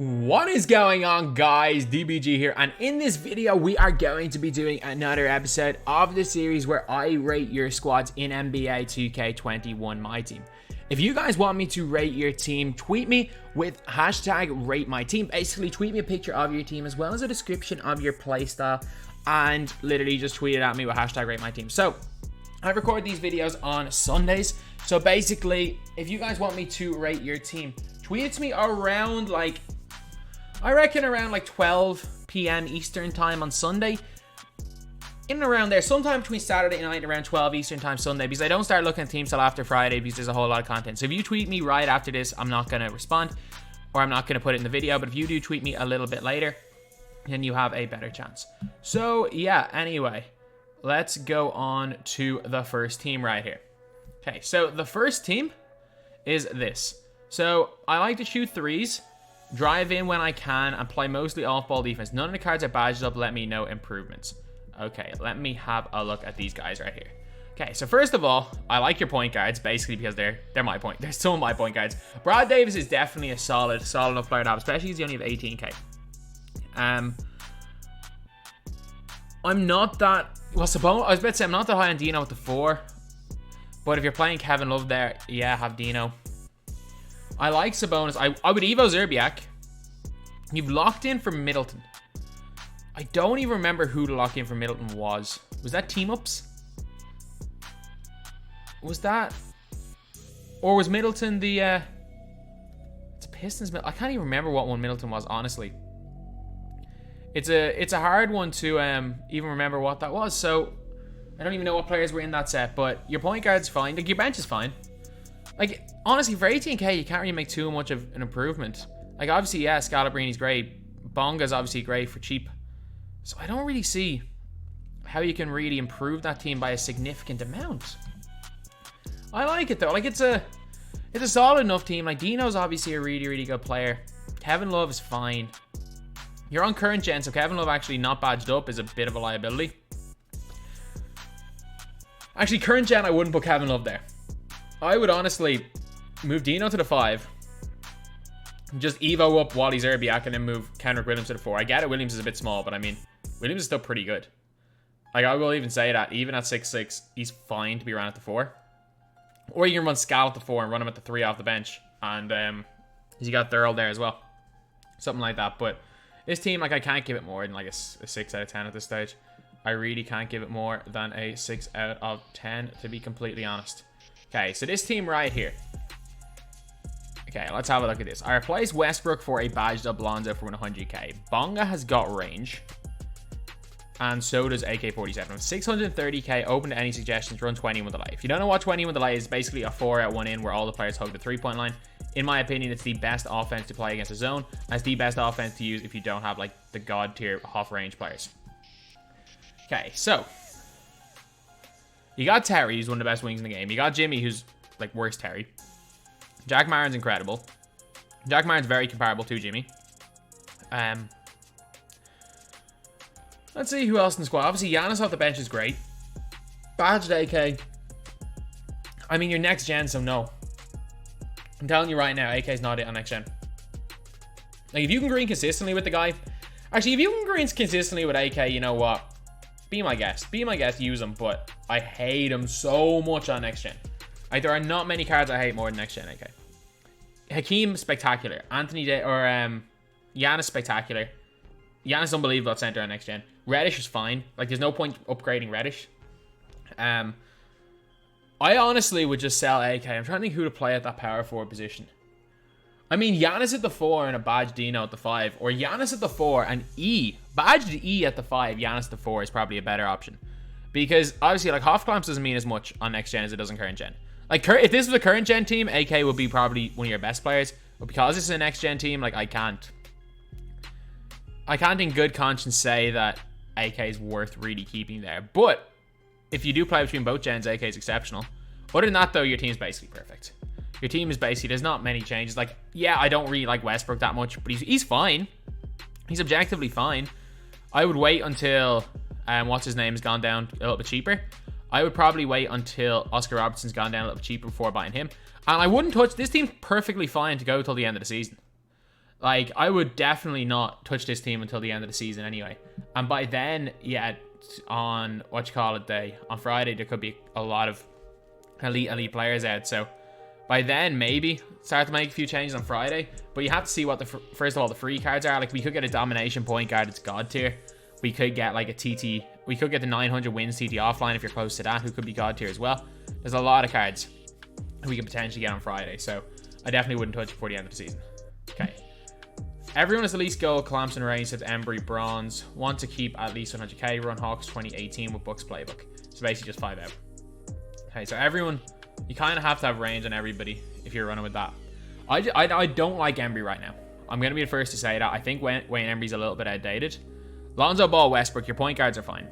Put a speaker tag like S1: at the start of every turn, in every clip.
S1: What is going on, guys? DBG here, and in this video we are going to be doing another episode of the series where I rate your squads in NBA 2K21 MyTEAM. If you guys want me to rate your team, tweet me with hashtag rate my team. Basically, tweet me a picture of your team as well as a description of your playstyle, and literally just tweet it at me with hashtag rate my team. So I record these videos on Sundays, so basically if you guys want me to rate your team, tweet it to me around I reckon around 12 p.m. Eastern time on Sunday. In and around there, sometime between Saturday night and around 12 Eastern time Sunday, because I don't start looking at teams till after Friday because there's a whole lot of content. So if you tweet me right after this, I'm not going to respond, or I'm not going to put it in the video. But if you do tweet me a little bit later, then you have a better chance. So yeah, anyway, let's go on to the first team right here. Okay, so the first team is this. So I like to shoot threes, drive in when I can, and play mostly off-ball defense. None of the cards are badged up. Let me know improvements. Okay, let me have a look at these guys right here. Okay, so first of all, I like your point guards, basically because they're my point. They're some of my point guards. Brad Davis is definitely a solid enough player to have, especially because he only have 18k. I'm not that... Well, Sabonis, I was about to say, I'm not that high on Dino with the 4. But if you're playing Kevin Love there, yeah, have Dino. I like Sabonis. I would Evo Zerbiak. You've locked in for Middleton. I don't even remember who to lock in for Middleton was. Was that Team Ups? Was that... Or was Middleton the... It's a Pistons... I can't even remember what one Middleton was, honestly. It's a hard one to even remember what that was. So, I don't even know what players were in that set. But your point guard's fine. Like, your bench is fine. Like, honestly, for 18k, you can't really make too much of an improvement. Like, obviously, yeah, Scalabrini's great. Bonga's obviously great for cheap. So I don't really see how you can really improve that team by a significant amount. I like it, though. Like, it's a solid enough team. Like, Dino's obviously a really, really good player. Kevin Love is fine. You're on current gen, so Kevin Love actually not badged up is a bit of a liability. Actually, current gen, I wouldn't put Kevin Love there. I would honestly move Dino to the 5. Just Evo up Wally Zerbiak and then move Kendrick Williams to the 4. I get it, Williams is a bit small, but I mean, Williams is still pretty good. Like, I will even say that, even at 6'6", he's fine to be run at the 4. Or you can run Scal at the 4 and run him at the 3 off the bench. And you got Thurl there as well. Something like that. But this team, like, I can't give it more than like a 6 out of 10 at this stage. I really can't give it more than a 6 out of 10, to be completely honest. Okay, so this team right here. Okay, let's have a look at this. I replaced Westbrook for a badged up Lonzo for 100k. Bonga has got range. And so does AK-47. With 630k, open to any suggestions, run 20 with the light. If you don't know what 20 with the light is, basically a 4 out 1 in where all the players hug the 3-point line. In my opinion, it's the best offense to play against a zone. And it's the best offense to use if you don't have like the god tier half range players. Okay, so you got Terry, who's one of the best wings in the game. You got Jimmy, who's like worse Terry. Jack Marin's incredible. Jack Marin's very comparable to Jimmy. Let's see who else in the squad. Obviously, Giannis off the bench is great. Badged AK. I mean, your next gen, so no. I'm telling you right now, AK's not it on next gen. Like, if you can green consistently with the guy... Actually, if you can green consistently with AK, you know what? Be my guest. Be my guest, use him, but I hate him so much on next gen. Like, there are not many cards I hate more than next gen AK. Hakeem, spectacular. Giannis, spectacular. Giannis, unbelievable at center on next gen. Reddish is fine. Like, there's no point upgrading Reddish. I honestly would just sell AK. I'm trying to think who to play at that power forward position. I mean, Giannis at the 4 and a badged Dino at the 5. Or Giannis at the 4 and badged E at the 5. Giannis at the 4 is probably a better option. Because, obviously, like, half clamps doesn't mean as much on next gen as it does on current gen. Like, if this was a current gen team, AK would be probably one of your best players. But because this is a next gen team, like, I can't in good conscience say that AK is worth really keeping there. But if you do play between both gens, AK is exceptional. Other than that, though, your team's basically perfect. Your team is basically, there's not many changes. Like, yeah, I don't really like Westbrook that much, but he's fine. He's objectively fine. I would wait until, what's his name has gone down a little bit cheaper. I would probably wait until Oscar Robertson's gone down a little bit cheaper before buying him. And I wouldn't touch, this team's perfectly fine to go till the end of the season. Like, I would definitely not touch this team until the end of the season anyway. And by then, yeah, on day, on Friday, there could be a lot of elite players out. So by then, maybe start to make a few changes on Friday. But you have to see what first of all, the free cards are. Like, we could get a domination point guard that's God tier. We could get like a TT. We could get the 900 wins TT offline if you're close to that, who could be God tier as well. There's a lot of cards we could potentially get on Friday. So I definitely wouldn't touch it before the end of the season. Okay. Everyone has at least gold, Clamson Reigns with Embry Bronze. Want to keep at least 100k. Run Hawks 2018 with Bucks Playbook. So basically just 5 out. Okay, so everyone, you kind of have to have range on everybody if you're running with that. I don't like Embry right now. I'm going to be the first to say that. I think Wayne Embry's a little bit outdated. Lonzo Ball, Westbrook, your point guards are fine.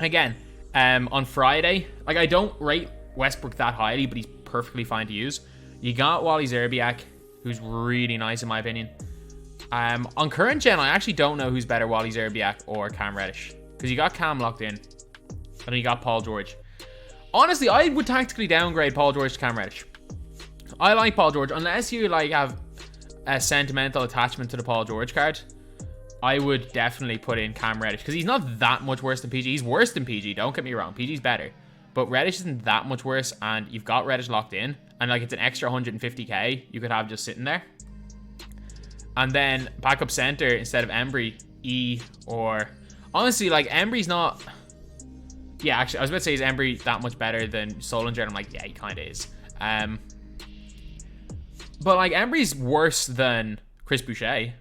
S1: Again, on Friday, like, I don't rate Westbrook that highly, but he's perfectly fine to use. You got Wally Zerbiak, who's really nice in my opinion. On current gen, I actually don't know who's better, Wally Zerbiak or Cam Reddish, because you got Cam locked in, and then you got Paul George. Honestly, I would tactically downgrade Paul George to Cam Reddish. I like Paul George, unless you like have a sentimental attachment to the Paul George card. I would definitely put in Cam Reddish, because he's not that much worse than PG. He's worse than PG, don't get me wrong. PG's better, but Reddish isn't that much worse, and you've got Reddish locked in, and like, it's an extra 150k you could have just sitting there. And then backup center instead of Embry, E, or honestly, like, Embry's not. Yeah, actually, I was about to say, is Embry that much better than Solinger? And I'm like, yeah, he kind of is. But like, Embry's worse than Chris Boucher.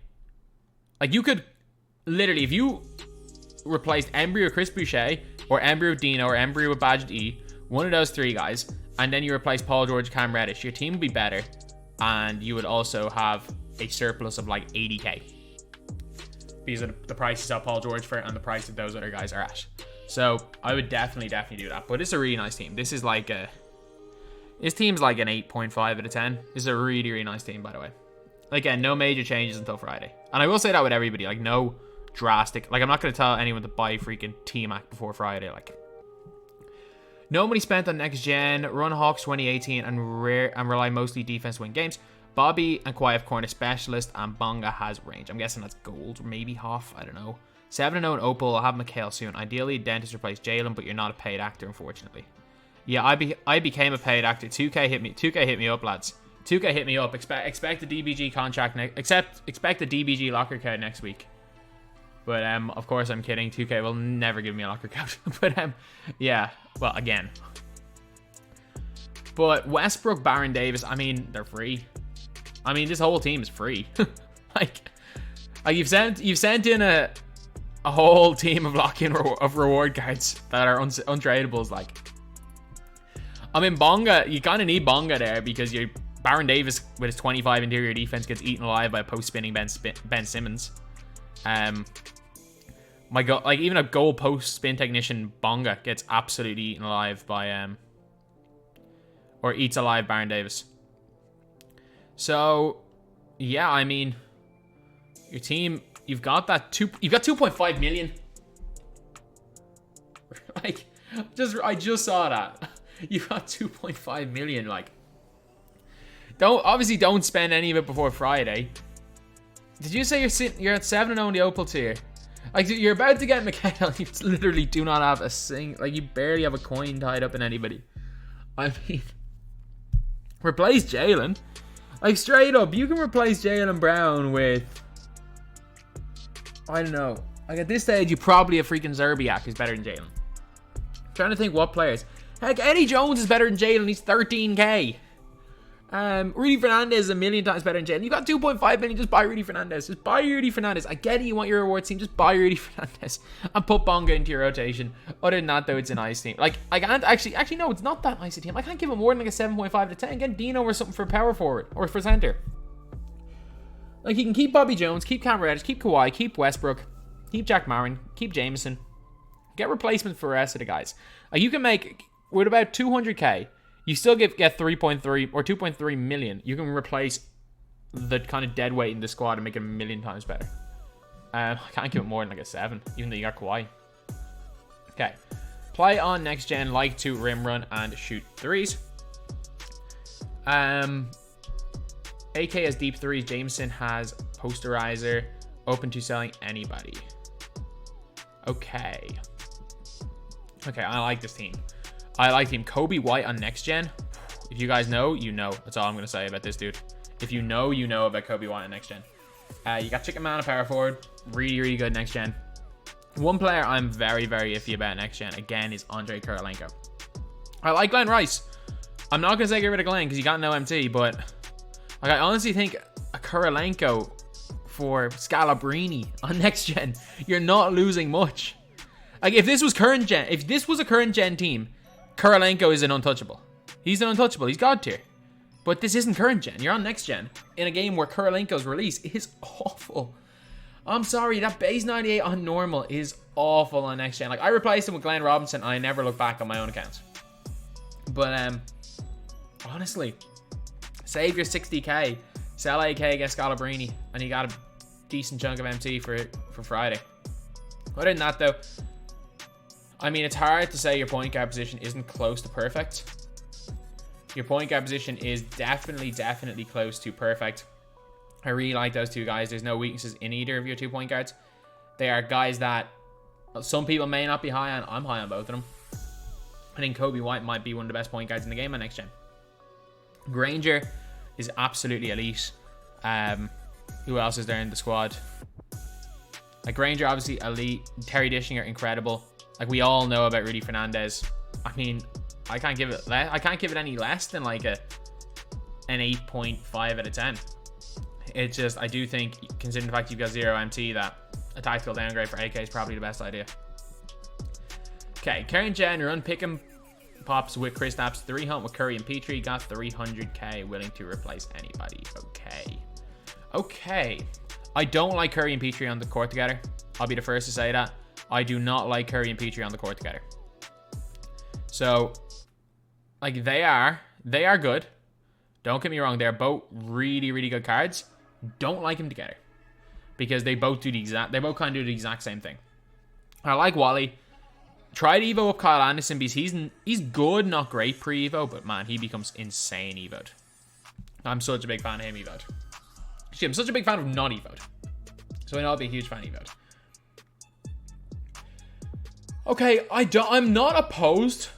S1: Like, you could literally, if you replaced Embry with Chris Boucher, or Embry with Dino, or Embry with Badged E, one of those three guys, and then you replace Paul George, Cam Reddish, your team would be better, and you would also have a surplus of like 80k, because of the prices of Paul George for and the price of those other guys are at. So I would definitely do that. But it's a really nice team. This is like this team's like an 8.5 out of 10. This is a really nice team, by the way. Again, no major changes until Friday, and I will say that with everybody, like, no drastic, like, I'm not going to tell anyone to buy freaking T-Mac before Friday. Like, no money spent on next gen. Run Hawks 2018 and rely mostly defense to win games. Bobby and Kawhi have corner specialist, and Bonga has range. I'm guessing that's gold, or maybe half. I don't know. 7-0 in Opal. I'll have Mikhail soon. Ideally, Dentist replace Jalen, but you're not a paid actor, unfortunately. Yeah, I became a paid actor. 2K hit me. 2K hit me up, lads. 2K hit me up. Expect the DBG contract expect the DBG locker code next week. But of course I'm kidding. 2K will never give me a locker code. But yeah. Well, again. But Westbrook, Baron Davis. I mean, they're free. I mean, this whole team is free. like you've sent in a whole team of lock-in of reward cards that are untradeables. Like, I mean, Bonga, you kind of need Bonga there, because your Baron Davis with his 25 interior defense gets eaten alive by post-spinning Ben Simmons. My God, like, even a goal post spin technician Bonga gets absolutely eaten alive by or eats alive Baron Davis. So, yeah, I mean, your team, you've got 2.5 million. Like, I just saw that. You've got 2.5 million. Like, don't spend any of it before Friday. Did you say you're at 7-0 in the Opal tier? Like, you're about to get Mikhail. You literally do not have like, you barely have a coin tied up in anybody. I mean, replace Jalen. Like, straight up, you can replace Jaylen Brown with, I don't know. Like, at this stage, you probably have freaking Zerbiak who's better than Jalen. Trying to think what players. Heck, Eddie Jones is better than Jalen. He's 13k. Rudy Fernandez is a million times better than Jalen. You got 2.5 million. Just buy Rudy Fernandez. Just buy Rudy Fernandez. I get it. You want your rewards team. Just buy Rudy Fernandez and put Bonga into your rotation. Other than that, though, it's a nice team. Like, I can't actually no, it's not that nice a team. I can't give him more than like a 7.5 to 10. Get Dino or something for power forward or for center. Like, you can keep Bobby Jones, keep Cam Reddish, keep Kawhi, keep Westbrook, keep Jack Marin, keep Jameson. Get replacements for the rest of the guys. Like, you can make, with about 200k, you still get 3.3 or 2.3 million. You can replace the kind of dead weight in the squad and make it a million times better. I can't give it more than like a 7, even though you got Kawhi. Okay. Play on next gen, like to rim run and shoot threes. AK has deep threes. Jameson has Posterizer. Open to selling anybody. Okay. Okay, I like this team. I like team Kobe White on next gen. If you guys know, you know. That's all I'm going to say about this dude. If you know, you know about Kobe White on next gen. You got Chicken Man, a power forward. Really, really good next gen. One player I'm very, very iffy about next gen, again, is Andre Kirilenko. I like Glenn Rice. I'm not going to say get rid of Glenn because he got no MT, but like, I honestly think a Kirilenko for Scalabrini on next gen, you're not losing much. Like, if this was current gen, if this was a current gen team, Kirilenko is an untouchable. He's an untouchable. He's God tier. But this isn't current gen. You're on next gen in a game where Kirilenko's release is awful. I'm sorry, that base 98 on normal is awful on next gen. Like, I replaced him with Glenn Robinson. I never look back on my own accounts. But honestly, save your 60k, sell AK against Scalabrini, and you got a decent chunk of MT for Friday. Other than that, though, I mean, it's hard to say your point guard position isn't close to perfect. Your point guard position is definitely close to perfect. I really like those two guys. There's no weaknesses in either of your 2 point guards. They are guys that some people may not be high on. I'm high on both of them. I think Kobe White might be one of the best point guards in the game on next gen. Granger is absolutely elite. Who else is there in the squad? Like, Granger, obviously elite. Terry Dishinger, incredible. Like, we all know about Rudy Fernandez. I mean, I can't give it any less than like an 8.5 out of 10. It's just, I do think, considering the fact you've got 0 MT, that a tactical downgrade for AK is probably the best idea. Okay, current gen, run pick 'em pops with Chris Naps, 3 hunt with Curry and Petrie, got 300k, willing to replace anybody. Okay. I don't like Curry and Petrie on the court together. I'll be the first to say that. I do not like Curry and Petrie on the court together. So, like, they are good. Don't get me wrong, they're both really, really good cards. Don't like them together because they both kind of do the exact same thing. I like Wally. Try to Evo up Kyle Anderson because he's good, not great pre-Evo, but man, he becomes insane Evo'd. I'm such a big fan of him Evo'd. Actually, I'm such a big fan of not Evo'd. So I know I'll be a huge fan of Evo'd. Okay, I'm not opposed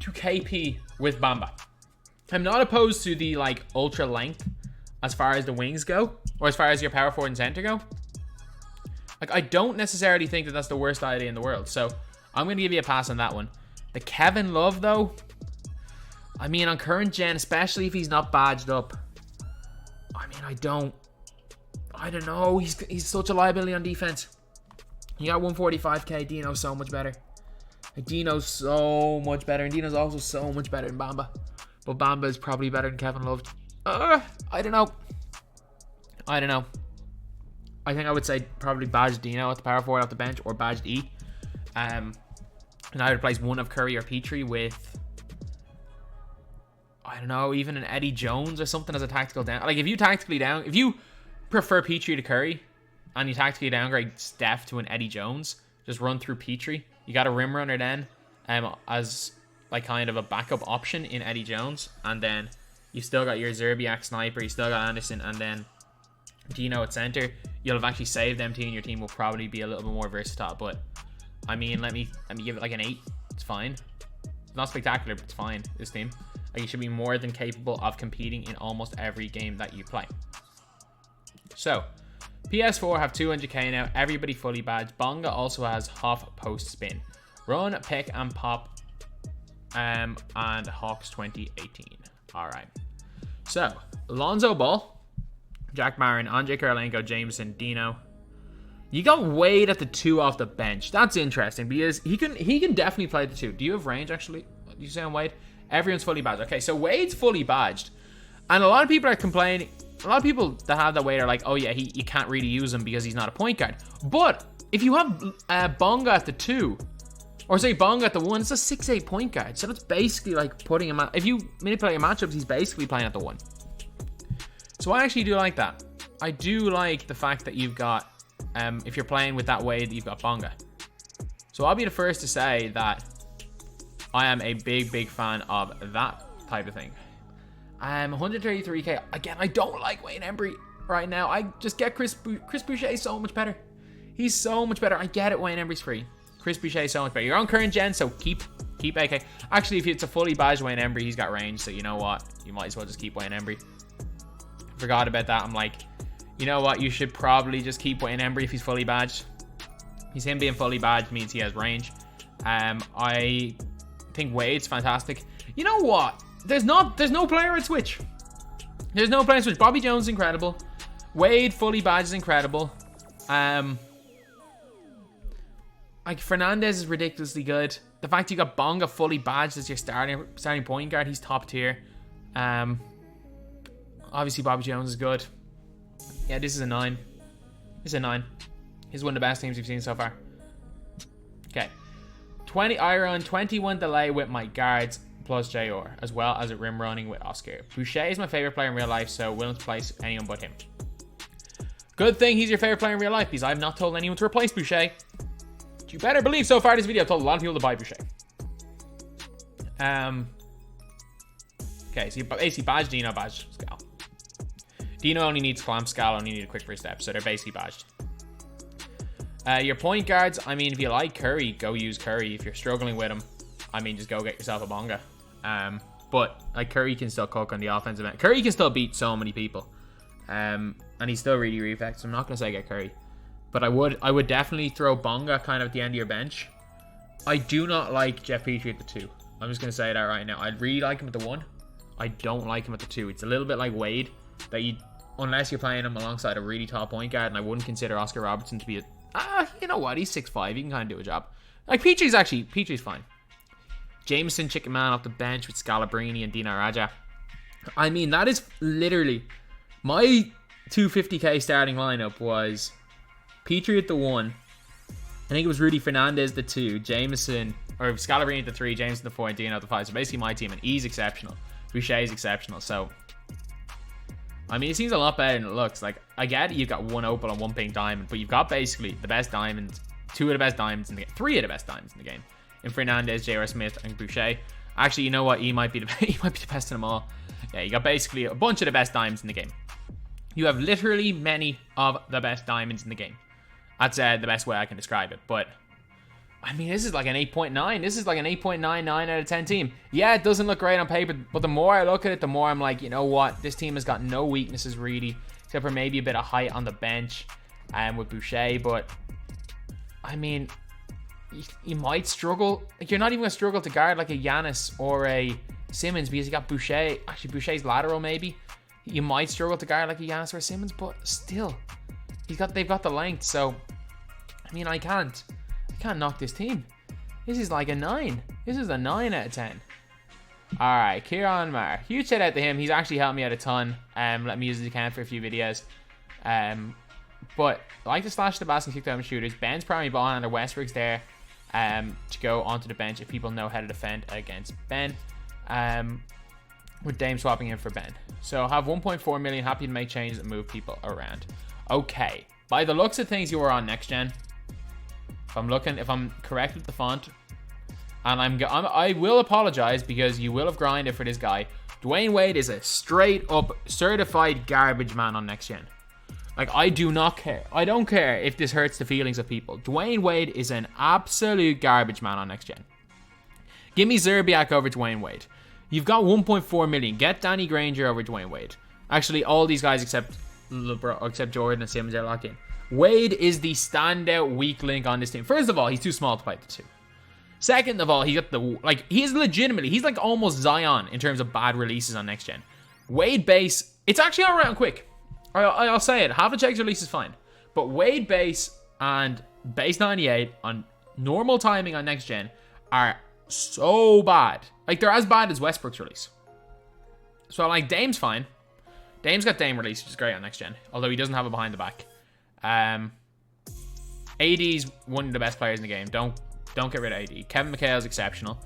S1: to KP with Bamba. I'm not opposed to the, like, ultra length as far as the wings go, or as far as your power forward and center go. Like, I don't necessarily think that that's the worst idea in the world, so I'm going to give you a pass on that one. The Kevin Love, though, I mean, on current gen, especially if he's not badged up, I mean, I don't know. He's such a liability on defense. You got 145k. Dino's so much better. Dino's so much better, and Dino's also so much better than Bamba. But Bamba is probably better than Kevin Love. I don't know. I think I would say probably badged Dino at the power forward off the bench, or badged E. And I would replace one of Curry or Petrie with, I don't know, even an Eddie Jones or something as a tactical down. Like, if you prefer Petrie to Curry, and you tactically downgrade Steph to an Eddie Jones, just run through Petrie. You got a rim runner then, as like kind of a backup option in Eddie Jones, and then you still got your Zerbiak sniper, you still got Anderson, and then Dino at center. You'll have actually saved MT, and your team will probably be a little bit more versatile. But I mean, let me give it like an 8. It's fine. It's not spectacular, but it's fine. This team, like, you should be more than capable of competing in almost every game that you play. So, PS4 have 200k now. Everybody fully badged. Bonga also has half post spin. Run, pick, and pop. And Hawks 2018. All right. So, Lonzo Ball, Jack Marin, Andre Kirilenko, Jameson, Dino. You got Wade at the 2 off the bench. That's interesting because he can definitely play the 2. Do you have range, actually? You say on Wade? Everyone's fully badged. Okay, so Wade's fully badged. And a lot of people are complaining. A lot of people that have that Wade are like, oh yeah, you can't really use him because he's not a point guard. But if you have Bonga at the 2, or say Bonga at the 1, it's a 6'8" point guard. So that's basically like putting him at, if you manipulate your matchups, he's basically playing at the 1. So I actually do like that. I do like the fact that you've got, if you're playing with that Wade, you've got Bonga. So I'll be the first to say that I am a big fan of that type of thing. 133k. Again, I don't like Wayne Embry. right now. I just get Chris Boucher is so much better. He's so much better. I get it, Wayne Embry's free. Chris Boucher is so much better. You're on current gen, so keep AK. Actually, if it's a fully badged Wayne Embry, he's got range, so you know what? You might as well just keep Wayne Embry. Forgot about that. I'm like, you know what? You should probably just keep Wayne Embry if he's fully badged. Him being fully badged means he has range. I think Wade's fantastic. You know what? There's no player at Switch. There's no player at Switch. Bobby Jones is incredible. Wade fully badged is incredible. Like Fernandez is ridiculously good. The fact you got Bonga fully badged as your starting point guard, he's top tier. Obviously Bobby Jones is good. Yeah, this is a 9. This is a 9. He's one of the best teams we've seen so far. Okay. 20 iron, 21 delay with my guards plus JR, as well as a rim running with Oscar. Boucher is my favorite player in real life, so willing to place anyone but him. Good thing he's your favorite player in real life, because I've not told anyone to replace Boucher. You better believe so far this video I've told a lot of people to buy Boucher. Okay, so you basically badge Dino, badge Scal. Dino only needs clamp, Scal only need a quick first step, so they're basically badged. Your point guards, I mean, if you like Curry, go use Curry. If you're struggling with him, I mean, just go get yourself a Bonga. But like Curry can still cook on the offensive end. Curry can still beat so many people. And he's still really effective, so I'm not going to say get Curry. But I would definitely throw Bonga kind of at the end of your bench. I do not like Jeff Petrie at the 2. I'm just going to say that right now. I really like him at the 1. I don't like him at the 2. It's a little bit like Wade, that you, unless you're playing him alongside a really top point guard, and I wouldn't consider Oscar Robertson to be a... you know what? He's 6'5". He can kind of do a job. Like, Petrie's fine. Jameson, Chicken Man off the bench with Scalabrini and Dino Raja. I mean, that is literally... My 250k starting lineup was Petrie at the 1. I think it was Rudy Fernandez the 2. Jameson, or Scalabrini at the 3. Jameson the 4. And Dino at the 5. So basically my team. And he's exceptional. Boucher's exceptional. So... I mean, it seems a lot better than it looks. Like, I get it, you've got 1 opal and 1 pink diamond, but you've got basically the best diamonds, 2 of the best diamonds in the game, 3 of the best diamonds in the game. In Fernandez, J.R. Smith, and Boucher. Actually, you know what? He might be the best of them all. Yeah, you got basically a bunch of the best diamonds in the game. You have literally many of the best diamonds in the game. That's the best way I can describe it. But, I mean, this is like an 8.9. This is like an 8.99 out of 10 team. Yeah, it doesn't look great on paper, but the more I look at it, the more I'm like, you know what? This team has got no weaknesses, really, except for maybe a bit of height on the bench with Boucher. But, I mean, you might struggle. Like, you're not even going to struggle to guard like a Giannis or a Simmons because you got Boucher. Actually, Boucher's lateral, maybe. You might struggle to guard like a Giannis or a Simmons, but still, they've got the length. So, I mean, I can't knock this team. This is like a 9. This is a 9 out of 10. Alright, Kieran Marr. Huge shout out to him. He's actually helped me out a ton. Let me use his account for a few videos. But I like to slash the basket and kick down shooters. Ben's primary ball and Westbrook's there to go onto the bench if people know how to defend against Ben. With Dame swapping in for Ben. So have 1.4 million, happy to make changes and move people around. Okay. By the looks of things, you are on next gen. If I'm correct with the font, and I will apologize because you will have grinded for this guy. Dwayne Wade is a straight up certified garbage man on next gen. Like, I do not care. I don't care if this hurts the feelings of people. Dwayne Wade is an absolute garbage man on next gen. Give me Zerbiak over Dwayne Wade. You've got 1.4 million. Get Danny Granger over Dwayne Wade. Actually, all these guys except Jordan and Simmons are locked in. Wade is the standout weak link on this team. First of all, he's too small to play the 2. Second of all, he's like almost Zion in terms of bad releases on next gen. Wade base, it's actually all right and quick. I'll say it. Half a check's release is fine. But Wade base and base 98 on normal timing on next gen are so bad. Like, they're as bad as Westbrook's release. So, like, Dame's fine. Dame's got Dame release, which is great on next gen. Although he doesn't have it behind the back. AD's one of the best players in the game. Don't get rid of AD. Kevin McHale is exceptional.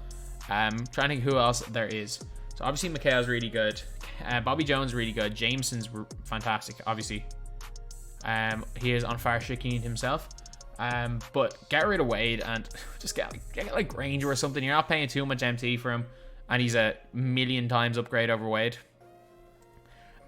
S1: Trying to think who else there is. So obviously McHale's really good. Bobby Jones really good. Jameson's fantastic, obviously. He is on fire Shakeen himself. But get rid of Wade and just get like Granger or something. You're not paying too much MT for him, and he's a million times upgrade over Wade.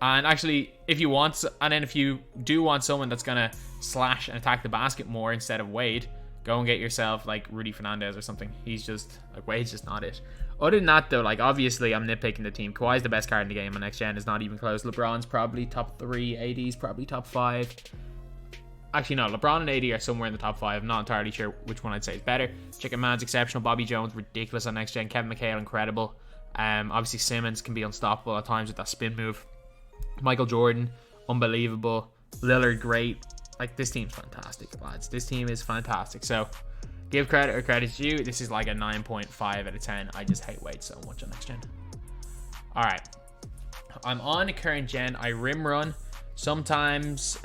S1: And actually, if you want, and then if you do want someone that's gonna slash and attack the basket more instead of Wade, go and get yourself like Rudy Fernandez or something. He's just like, Wade's just not it. Other than that though, like obviously I'm nitpicking the team. Kawhi's the best card in the game on next gen. Is not even close. LeBron's probably top 3. AD's probably top 5. Actually no, LeBron and AD are somewhere in the top 5. I'm not entirely sure which one I'd say is better. Chicken Man's exceptional. Bobby Jones ridiculous on next gen. Kevin McHale incredible. Obviously Simmons can be unstoppable at times with that spin move. Michael Jordan unbelievable. Lillard great. Like, this team's fantastic, lads. This team is fantastic. So give credit where credit's due. This is like a 9.5 out of 10. I just hate Wade so much on next gen. All right, I'm on current gen. I rim run sometimes.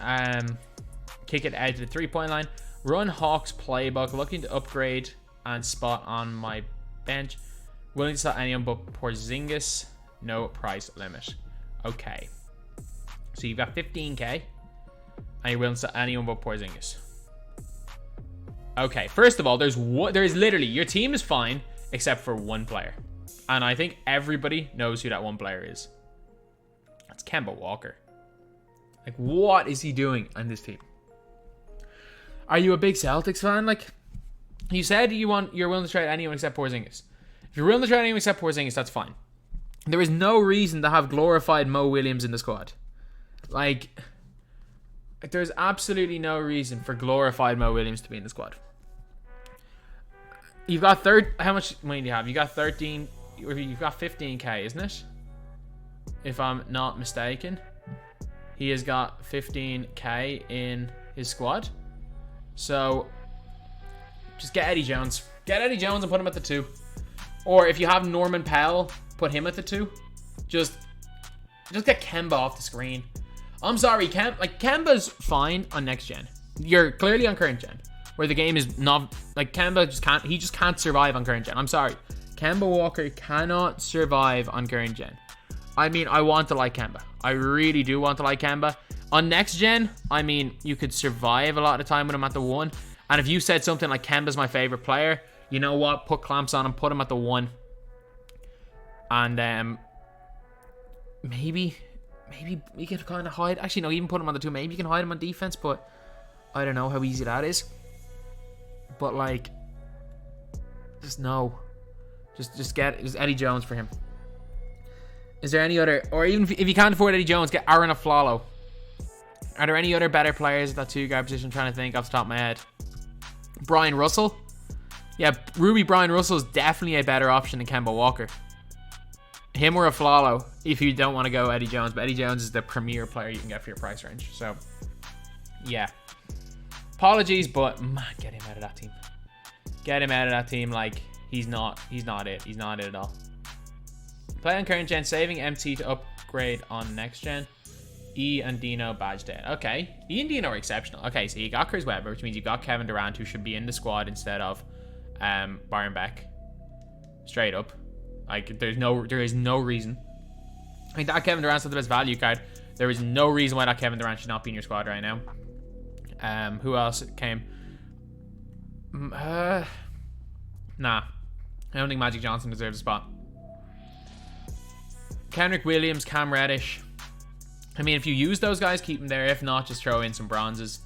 S1: Kick it out to the 3-point line. Run Hawks playbook. Looking to upgrade and spot on my bench. Willing to sell anyone but Porzingis. No price limit. Okay. So you've got 15k. And you're willing to sell anyone but Porzingis. Okay, first of all, there's literally, your team is fine except for one player. And I think everybody knows who that one player is. That's Kemba Walker. Like, what is he doing on this team? Are you a big Celtics fan? Like, you said you're willing to trade anyone except Porzingis. If you're willing to trade anyone except Porzingis, that's fine. There is no reason to have glorified Mo Williams in the squad. Like, there's absolutely no reason for glorified Mo Williams to be in the squad. You've got how much money do you have? You got 13, you've got 15k, isn't it? If I'm not mistaken. He has got 15k in his squad. So just get Eddie Jones. Get Eddie Jones and put him at the 2. Or if you have Norman Powell, put him at the 2. Just get Kemba off the screen. I'm sorry, Kemba's fine on next gen. You're clearly on current gen, where the game is not like Kemba just can't survive on current gen. I'm sorry, Kemba Walker cannot survive on current gen. I mean, I want to like Kemba. I really do want to like Kemba. On next gen, I mean, you could survive a lot of the time with him at the 1. And if you said something like Kemba's my favorite player, you know what? Put clamps on him, put him at the 1. And maybe you can kind of hide. Actually, no, even put him on the 2. Maybe you can hide him on defense, but I don't know how easy that is. But like, just no. Just get Eddie Jones for him. Is there any other, or even if you can't afford Eddie Jones, get Aaron Aflalo. Are there any other better players at that 2 guard position? I'm trying to think off the top of my head. Brian Russell. Yeah, Brian Russell is definitely a better option than Kemba Walker. Him or Aflalo, if you don't want to go Eddie Jones. But Eddie Jones is the premier player you can get for your price range. So, yeah. Apologies, but man, get him out of that team. Get him out of that team. Like, he's not it. He's not it at all. Play on current gen, saving MT to upgrade on next gen. E and Dino badged in. Okay, E and Dino are exceptional. Okay, so you got Chris Webber, which means you got Kevin Durant, who should be in the squad instead of Byron Beck. Straight up, like there is no reason. I think that Kevin Durant's not the best value card. There is no reason why that Kevin Durant should not be in your squad right now. Who else came? Nah, I don't think Magic Johnson deserves a spot. Kenrick Williams, Cam Reddish. I mean, if you use those guys, keep them there. If not, just throw in some bronzes.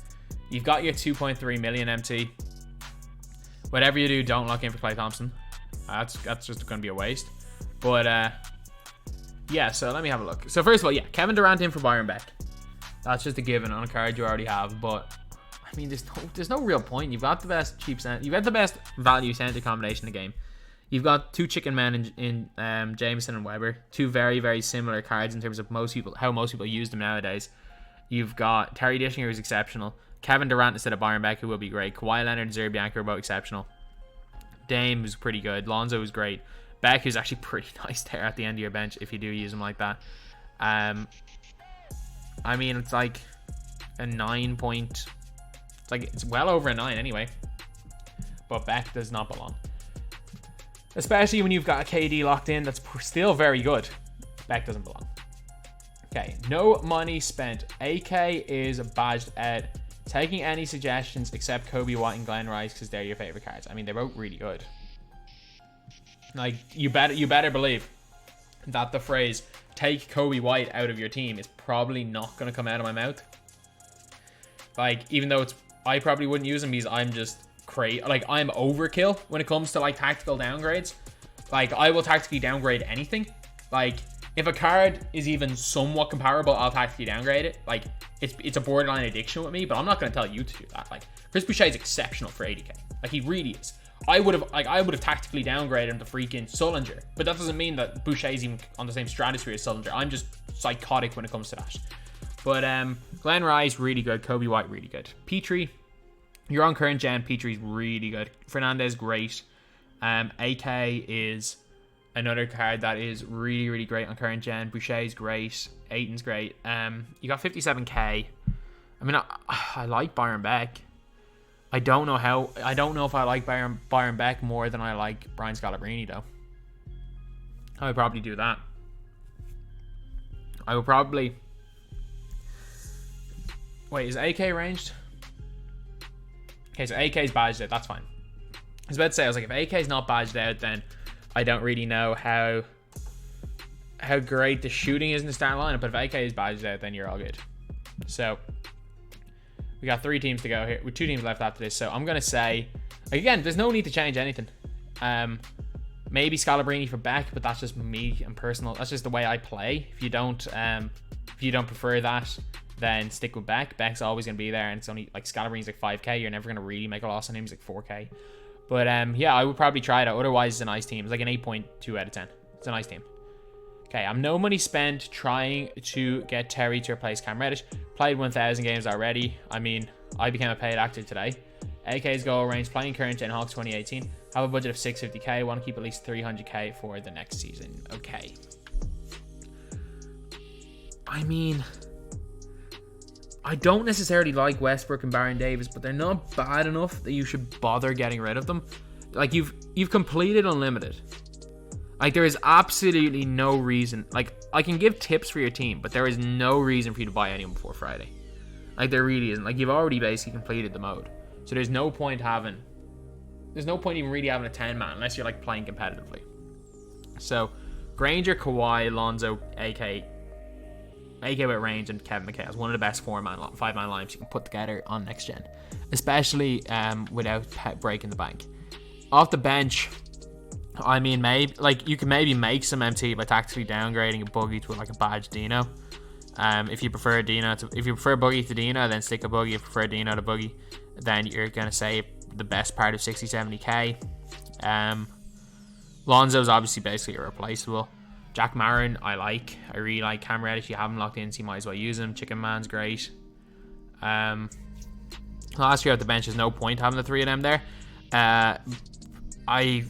S1: You've got your 2.3 million MT. Whatever you do, don't lock in for Klay Thompson. That's just going to be a waste. But, yeah, so let me have a look. So, first of all, yeah, Kevin Durant in for Byron Beck. That's just a given on a card you already have. But, I mean, there's no real point. You've got the best cheap center. You've got the best value center combination in the game. You've got 2 chicken men in Jameson and Weber. 2 very, very similar cards in terms of how most people use them nowadays. You've got Terry Dishinger, who's exceptional. Kevin Durant instead of Byron Beck, who will be great. Kawhi Leonard and Zerry Bianca are both exceptional. Dame was pretty good. Lonzo was great. Beck is actually pretty nice there at the end of your bench if you do use him like that. I mean, it's like a 9 point. It's well over a 9 anyway. But Beck does not belong. Especially when you've got a KD locked in that's still very good. Beck doesn't belong. Okay, no money spent. AK is badged out. Taking any suggestions except Kobe White and Glenn Rice because they're your favorite cards. I mean, they're both really good. Like, you better believe that the phrase "take Kobe White out of your team" is probably not going to come out of my mouth. Like, even though I probably wouldn't use him because I'm just crazy. Like, I'm overkill when it comes to like tactical downgrades. Like, I will tactically downgrade anything. Like, if a card is even somewhat comparable, I'll tactically downgrade it. Like, it's a borderline addiction with me, but I'm not going to tell you to do that. Like, Chris Boucher is exceptional for 80k. Like, he really is. I would have tactically downgraded him to freaking Sullinger, but that doesn't mean that Boucher is even on the same stratosphere as Sullinger. I'm just psychotic when it comes to that. But Glenn Rice, really good. Kobe White, really good. Petrie, you're on current gen. Petrie's really good. Fernandez, great. AK is another card that is really, really great on current gen. Boucher's great. Aiton's great. You got 57k. I mean, I like Byron Beck. I don't know if I like Byron Beck more than I like Brian Scalabrine, though. I would probably do that. I would probably... Wait, is AK ranged? Okay, so AK's badged out. That's fine. I was about to say, I was like, if AK's not badged out, then I don't really know how great the shooting is in the start lineup. But if AK is badged out, then you're all good. So... we got 3 teams to go here. With 2 teams left after this. So I'm going to say, again, there's no need to change anything. Maybe Scalabrine for Beck, but that's just me and personal. That's just the way I play. If you don't prefer that, then stick with Beck. Beck's always going to be there. And it's only like Scalabrine's like 5k. You're never going to really make a loss on him. He's like 4k. But yeah, I would probably try it out. Otherwise, it's a nice team. It's like an 8.2 out of 10. It's a nice team. Okay, I'm no money spent trying to get Terry to replace Cam Reddish. Played 1,000 games already. I mean, I became a paid actor today. AK's goal range, playing current gen Hawks 2018. Have a budget of 650k. Want to keep at least 300k for the next season. Okay. I mean, I don't necessarily like Westbrook and Baron Davis, but they're not bad enough that you should bother getting rid of them. Like, you've completed Unlimited. Like, there is absolutely no reason. Like, I can give tips for your team, but there is no reason for you to buy anyone before Friday. Like, there really isn't. Like, you've already basically completed the mode. So there's no point even really having a 10-man unless you're, like, playing competitively. So, Granger, Kawhi, Lonzo, AK with range, and Kevin McHale is one of the best 5-man lineups you can put together on next gen. Especially without breaking the bank. Off the bench... I mean, maybe like you can maybe make some MT by tactically downgrading a Boogie to like a badge Dino. If you prefer Boogie to Dino, then stick a Boogie. If you prefer Dino to Boogie, then you're gonna save the best part of 60-70k. Lonzo's obviously basically irreplaceable. Jack Marin, I really like. Cam Reddish, if you have him locked in, so you might as well use him. Chicken Man's great. Last year at the bench, there's no point having the 3 of them there.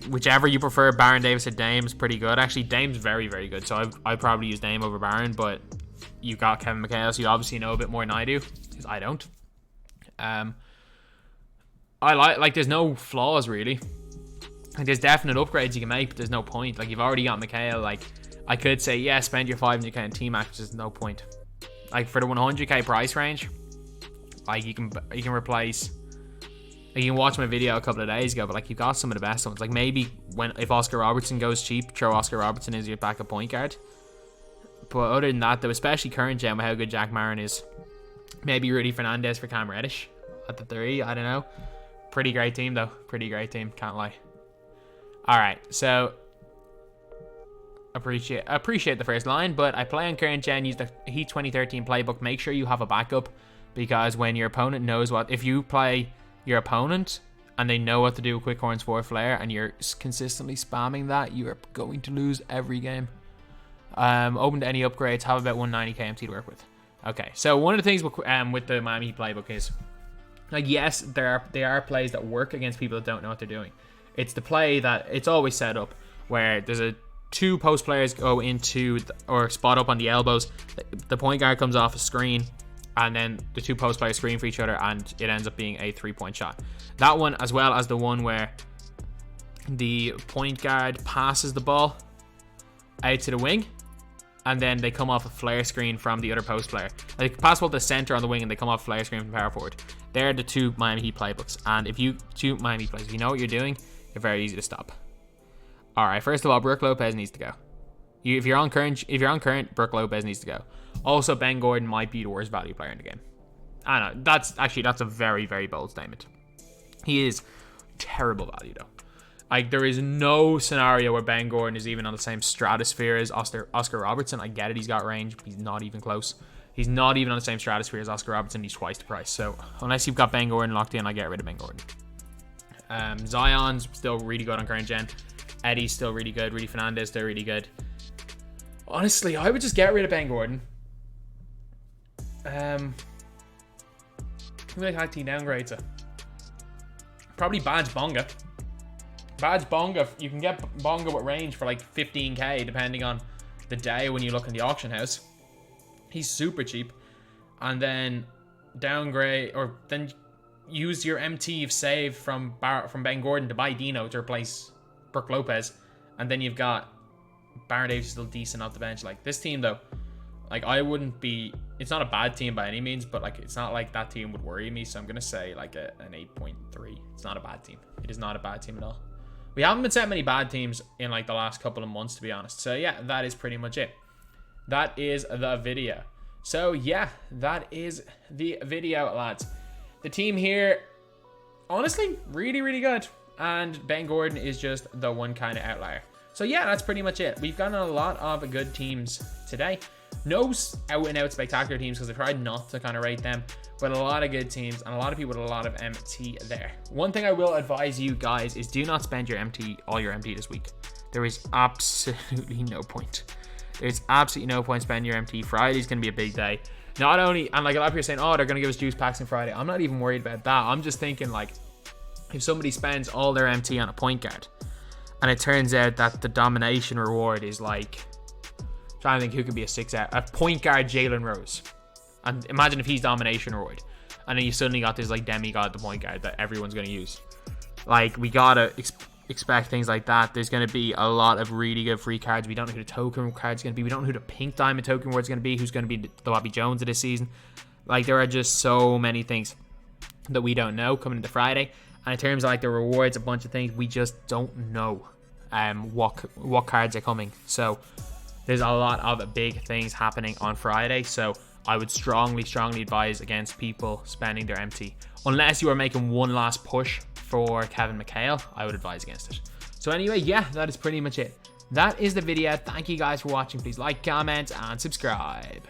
S1: Whichever you prefer, Baron Davis or Dame is pretty good. Actually, Dame's very, very good. So I'd probably use Dame over Baron, but you got Kevin McHale, so you obviously know a bit more than I do, because I don't. I like there's no flaws really. Like, there's definite upgrades you can make, but there's no point. Like, you've already got McHale. Like, I could say, yeah, spend your 500k in team matches. There's no point. Like, for the 100k price range, like you can replace. Like, you can watch my video a couple of days ago, but like, you've got some of the best ones. Like, maybe if Oscar Robertson goes cheap, throw Oscar Robertson as your backup point guard. But other than that, though, especially current gen with how good Jack Marin is, maybe Rudy Fernandez for Cam Reddish at the 3. I don't know. Pretty great team though. Pretty great team. Can't lie. All right, so appreciate the first line, but I play on current gen. Use the Heat 2013 playbook. Make sure you have a backup, because when your opponent knows if you play your opponent and they know what to do with quick horns for flare and you're consistently spamming that, you are going to lose every game. Open to any upgrades, have about 190k MT to work with. Okay, so one of the things with the Miami playbook is, like, yes, there are plays that work against people that don't know what they're doing. It's the play that it's always set up where there's 2 post players go into or spot up on the elbows. The point guard comes off a screen, and then the 2 post players screen for each other, and it ends up being a 3-point shot. That one, as well as the one where the point guard passes the ball out to the wing, and then they come off a flare screen from the other post player. They pass ball to the center on the wing, and they come off flare screen from power forward. They're the 2 Miami Heat playbooks, and if you know what you're doing, they're very easy to stop. All right, first of all, Brook Lopez needs to go. If you're on current, Brook Lopez needs to go. Also, Ben Gordon might be the worst value player in the game. I don't know. That's a very, very bold statement. He is terrible value though. Like, there is no scenario where Ben Gordon is even on the same stratosphere as Oscar Robertson. I get it, he's got range. He's not even close. He's not even on the same stratosphere as Oscar Robertson. He's twice the price. So unless you've got Ben Gordon locked in, I get rid of Ben Gordon. Zion's still really good on current gen. Eddie's still really good. Rudy Fernandez still really good. Honestly, I would just get rid of Ben Gordon. Who would I team downgrade to? Probably Badge Bonga. Badge Bonga, you can get Bonga with range for like 15k depending on the day when you look in the auction house. He's super cheap. And then downgrade, or then use your MT you've saved from Ben Gordon to buy Dino to replace Brook Lopez. And then you've got Baron Davis still decent off the bench. Like, this team though, like, I wouldn't be, it's not a bad team by any means, but like, it's not like that team would worry me. So I'm gonna say like an 8.3. It's not a bad team. It is not a bad team at all. We haven't been set many bad teams in like the last couple of months, to be honest. So yeah, that is pretty much it. That is the video. So yeah, that is the video, lads. The team here, honestly, really, really good. And Ben Gordon is just the one kind of outlier. So yeah, that's pretty much it. We've gotten a lot of good teams today. No out and out spectacular teams because I tried not to kind of rate them, but a lot of good teams and a lot of people with a lot of MT there. One thing I will advise you guys is do not spend all your MT this week. There is absolutely no point. There's absolutely no point spending your MT. Friday's going to be a big day. Not only, and like a lot of people are saying, oh, they're going to give us juice packs on Friday. I'm not even worried about that. I'm just thinking, like, if somebody spends all their MT on a point guard and it turns out that the domination reward is like, I'm trying to think who could be a 6-out, a point guard Jalen Rose. And imagine if he's domination reward. And then you suddenly got this like demigod at the point guard that everyone's going to use. Like, we got to expect things like that. There's going to be a lot of really good free cards. We don't know who the token card's going to be. We don't know who the pink diamond token reward's going to be. Who's going to be the Bobby Jones of this season. Like, there are just so many things that we don't know coming into Friday. And in terms of like the rewards, a bunch of things, we just don't know what cards are coming. So there's a lot of big things happening on Friday. So I would strongly advise against people spending their MT. Unless you are making one last push for Kevin McHale, I would advise against it. So anyway, yeah, that is pretty much it. That is the video. Thank you guys for watching. Please like, comment, and subscribe.